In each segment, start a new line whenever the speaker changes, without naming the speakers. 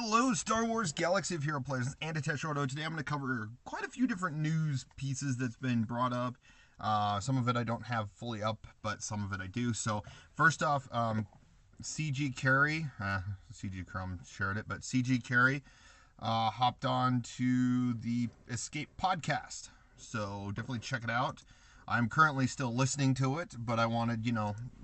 Hello, Star Wars Galaxy of Hero players, and Ordo. Today I'm going to cover quite a few different news pieces that's been brought up. Some of it I don't have fully up, but some of it I do. So first off, CG Carey, CG Chrome shared it, but CG Carey hopped on to the Escape podcast. So definitely check it out. I'm currently still listening to it, but I wanted,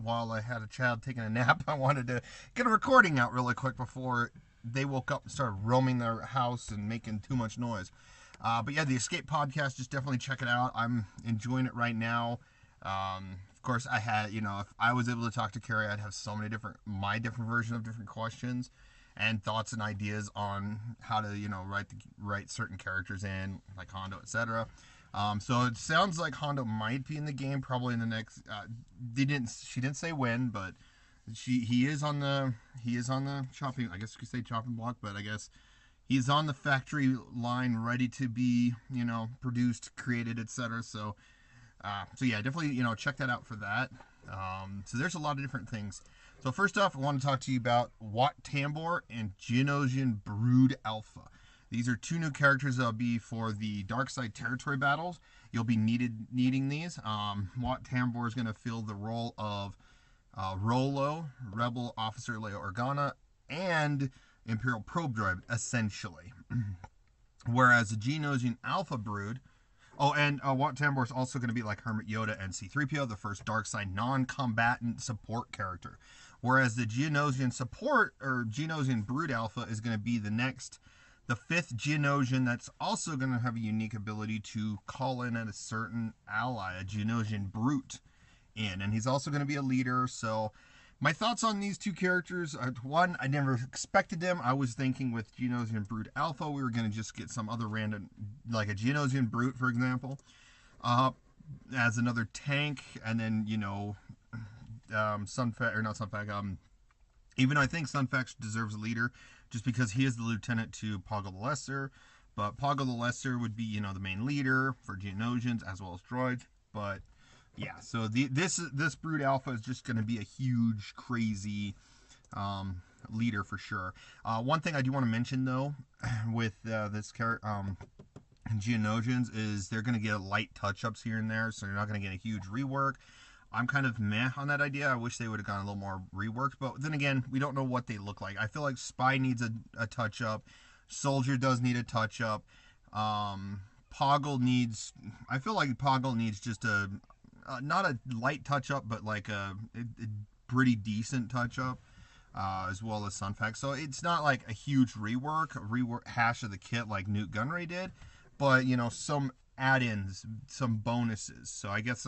while I had a child taking a nap, I wanted to get a recording out really quick before they woke up and started roaming their house and making too much noise. But yeah, the Escape podcast, just definitely check it out. I'm enjoying it right now. Of course, I had, if I was able to talk to Carrie, I'd have so many my different version of different questions and thoughts and ideas on how to, write certain characters in, like Hondo, etc. So it sounds like Hondo might be in the game probably in the next. She didn't say when, but he is on the chopping. I guess you could say chopping block, but I guess he's on the factory line, ready to be produced, created, etc. So yeah, definitely check that out for that. So there's a lot of different things. So first off, I want to talk to you about Wat Tambor and Geonosian Brood Alpha. These are two new characters that'll be for the Dark Side territory battles. You'll be needing these. Wat Tambor is going to fill the role of Rolo, Rebel Officer Leia Organa, and Imperial Probe Droid, essentially. Whereas the Geonosian Alpha Brood, and Wat Tambor is also going to be like Hermit Yoda and C-3PO, the first Dark Side non-combatant support character. Whereas the Geonosian support, or Geonosian Brood Alpha, is going to be the fifth Geonosian that's also going to have a unique ability to call in at a certain ally, a Geonosian Brute, and he's also going to be a leader. So my thoughts on these two characters, one, I never expected them. I was thinking with Geonosian Brute Alpha, we were going to just get some other random, like a Geonosian Brute, for example, as another tank, and then, even though I think Sunfax deserves a leader, just because he is the lieutenant to Poggle the Lesser. But Poggle the Lesser would be, the main leader for Geonosians as well as droids. But yeah, so this Brood Alpha is just going to be a huge, crazy leader for sure. One thing I do want to mention though, with this character, Geonosians, is they're going to get light touch-ups here and there, so you're not going to get a huge rework. I'm kind of meh on that idea. I wish they would have gone a little more reworked, but then again, we don't know what they look like. I feel like Spy needs a touch-up. Soldier does need a touch-up. Poggle needs just not a light touch-up, but like a pretty decent touch-up, as well as Sunfax. So it's not like a huge rework hash of the kit like Newt Gunray did, but some add-ins, some bonuses. So I guess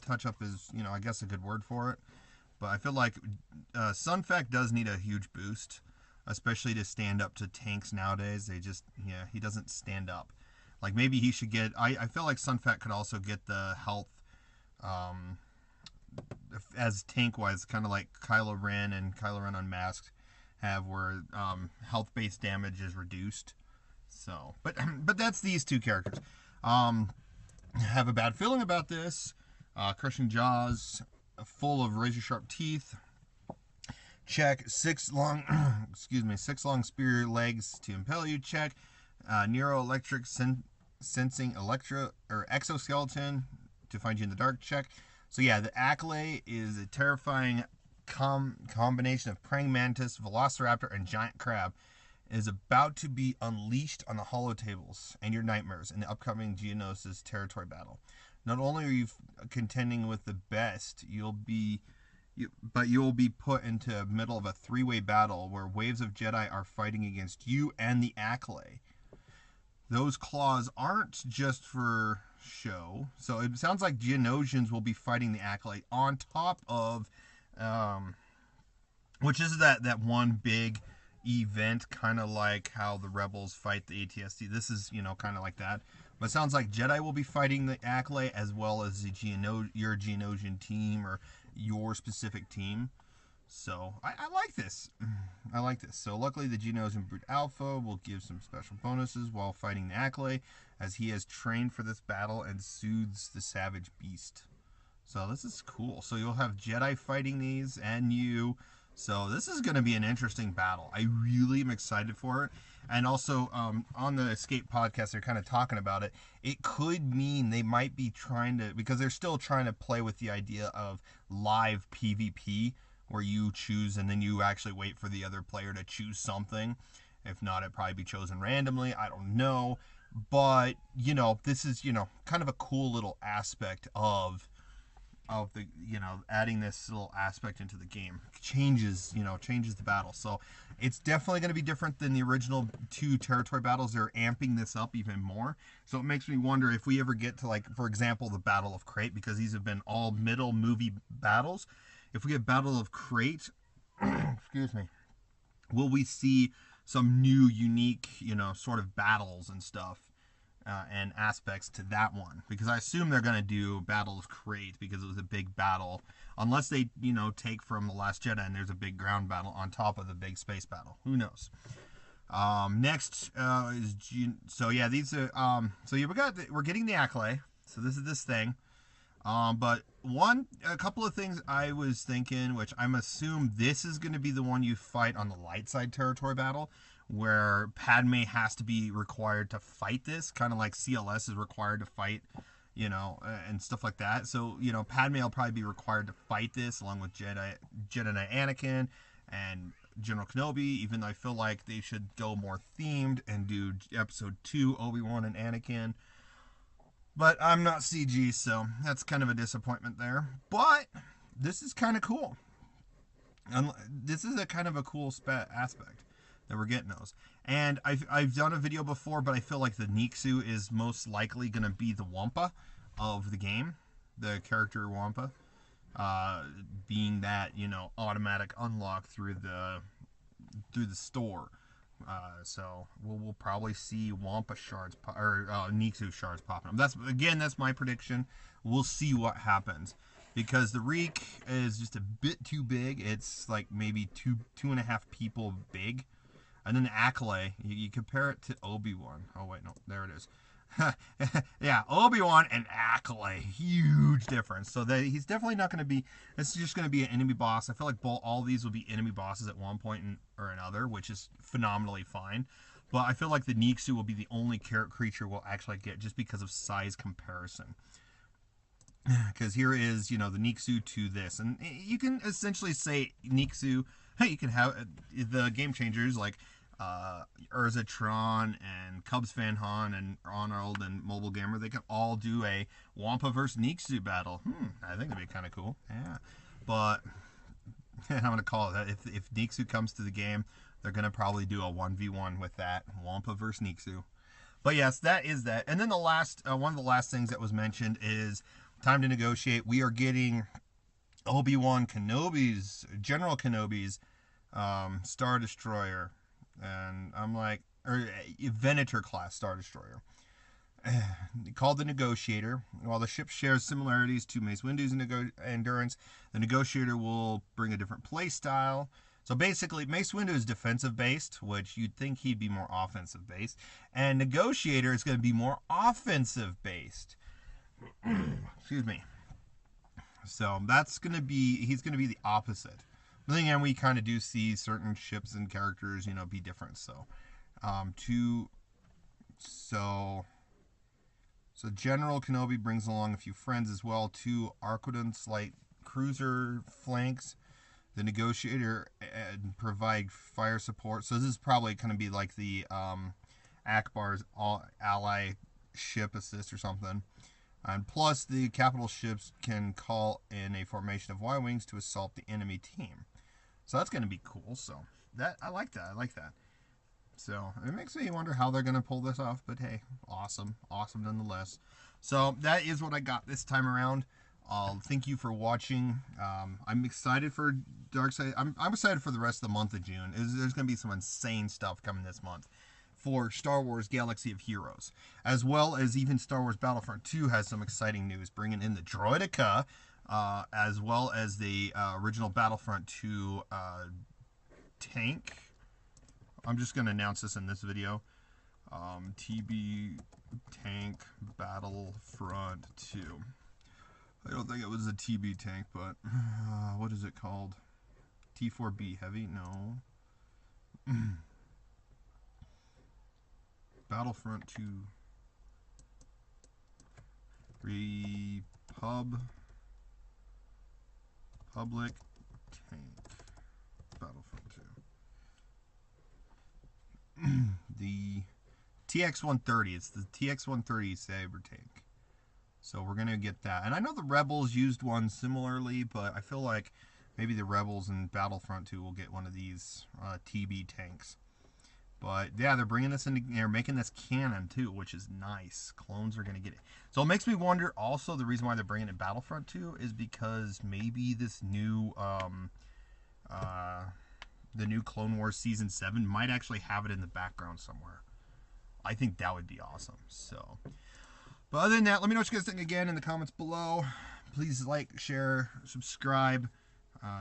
touch-up is I guess a good word for it. But I feel like Sunfac does need a huge boost, especially to stand up to tanks nowadays. He doesn't stand up. Like maybe he should get. I feel like Sunfac could also get the health, as tank-wise, kind of like Kylo Ren and Kylo Ren Unmasked have, where health-based damage is reduced. So, but that's these two characters. Have a bad feeling about this. Crushing jaws, full of razor-sharp teeth. Check 6 long, six long spear legs to impale you. Check neuroelectric sensing exoskeleton to find you in the dark. Check. So yeah, the Acklay is a terrifying combination of praying mantis, velociraptor, and giant crab. Is about to be unleashed on the holotables and your nightmares in the upcoming Geonosis territory battle. Not only are you contending with the best, but you'll be put into the middle of a three-way battle where waves of Jedi are fighting against you and the Acklay. Those claws aren't just for show, so it sounds like Geonosians will be fighting the Acklay on top of, which is that one big event, kind of like how the Rebels fight the ATST. This is, kind of like that. But it sounds like Jedi will be fighting the Acklay as well as your Geonosian team or your specific team. So I like this. I like this. So luckily the Geonosian Brute Alpha will give some special bonuses while fighting the Acklay, as he has trained for this battle and soothes the savage beast. So this is cool. So you'll have Jedi fighting these and you. So this is going to be an interesting battle. I really am excited for it. And also, on the Escape podcast, they're kind of talking about it. It could mean they might be trying to, because they're still trying to play with the idea of live PvP, where you choose and then you actually wait for the other player to choose something. If not, it'd probably be chosen randomly. I don't know. But, this is, kind of a cool little aspect of the adding this little aspect into the game changes the battle. So it's definitely going to be different than the original 2 territory battles. They're amping this up even more, so it makes me wonder if we ever get to, like, for example, the Battle of Crate, because these have been all middle movie battles. If we get Battle of Crate, excuse me, will we see some new unique sort of battles and stuff, and aspects to that one? Because I assume they're going to do Battle of Crate because it was a big battle, unless they take from The Last Jedi and there's a big ground battle on top of the big space battle. Who knows? Next is so yeah, these are so yeah, we're getting the Acklay. So this is this thing. But a couple of things I was thinking, which I'm assume this is going to be the one you fight on the light side territory battle, where Padme has to be required to fight this, kind of like CLS is required to fight, and stuff like that. So, Padme will probably be required to fight this along with Jedi Knight Anakin and General Kenobi, even though I feel like they should go more themed and do Episode 2 Obi-Wan and Anakin. But I'm not CG, so that's kind of a disappointment there. But this is kind of cool. And this is a kind of a cool aspect that we're getting those. And I've done a video before, but I feel like the Nixu is most likely going to be the Wampa of the game, the character Wampa, being that automatic unlock through the store. So we'll probably see Wampa shards or Nixu shards popping up. That's my prediction. We'll see what happens, because the Reek is just a bit too big. It's like maybe two and a half people big. And then the Acklay, you compare it to Obi-Wan. Oh wait, no, there it is. Yeah, Obi-Wan and Acklay, huge difference. So he's definitely not going to be. It's just going to be an enemy boss. I feel like all these will be enemy bosses at one point or another, which is phenomenally fine. But I feel like the Nixu will be the only creature we'll actually get, just because of size comparison. Because here is the Nixu to this, and you can essentially say Nixu. Hey, you can have the game changers like Urza Tron and Cubs Fan Han and Arnold and Mobile Gamer. They can all do a Wampa versus Nixu battle. I think that'd be kind of cool. Yeah, but I'm gonna call it that. If Nixu comes to the game, they're gonna probably do a 1v1 with that Wampa versus Nixu. But yes, that is that. And then the last one of the last things that was mentioned is time to negotiate. We are getting Obi-Wan Kenobi's, General Kenobi's Star Destroyer, and I'm like, or Venator class Star Destroyer, called the Negotiator. While the ship shares similarities to Mace Windu's Endurance, the Negotiator will bring a different play style. So basically, Mace Windu is defensive based, which you'd think he'd be more offensive based, and Negotiator is going to be more offensive based. Excuse me. So he's going to be the opposite. But then again, we kind of do see certain ships and characters, be different. So, so General Kenobi brings along a few friends as well. 2 Arquidance light cruiser flanks. The Negotiator provide fire support. So this is probably going to be like the Akbar's ally ship assist or something. And plus, the capital ships can call in a formation of Y-Wings to assault the enemy team. So that's going to be cool. So I like that. So it makes me wonder how they're going to pull this off. But hey, awesome nonetheless. So that is what I got this time around. Thank you for watching. I'm excited for Darkside. I'm excited for the rest of the month of June. There's going to be some insane stuff coming this month for Star Wars Galaxy of Heroes, as well as even Star Wars Battlefront 2 has some exciting news, bringing in the Droideka, as well as the original Battlefront 2 tank. I'm just going to announce this in this video. TB Tank Battlefront 2. I don't think it was a TB tank, but what is it called? T4B heavy, no. Battlefront 2 Public Tank Battlefront 2. The TX-130, it's the TX-130 Saber tank. So we're going to get that. And I know the Rebels used one similarly, but I feel like maybe the Rebels in Battlefront 2 will get one of these TB tanks. But yeah, they're bringing this in, they're making this canon too, which is nice. Clones are going to get it. So it makes me wonder also, the reason why they're bringing it in Battlefront 2 is because maybe this new, the new Clone Wars Season 7 might actually have it in the background somewhere. I think that would be awesome. So, but other than that, let me know what you guys think again in the comments below. Please like, share, subscribe,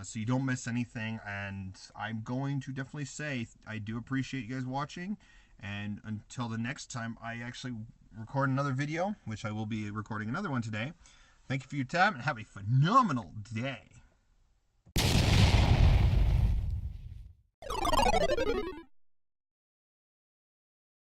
so you don't miss anything. And I'm going to definitely say I do appreciate you guys watching. And until the next time I actually record another video, which I will be recording another one today. Thank you for your time and have a phenomenal day.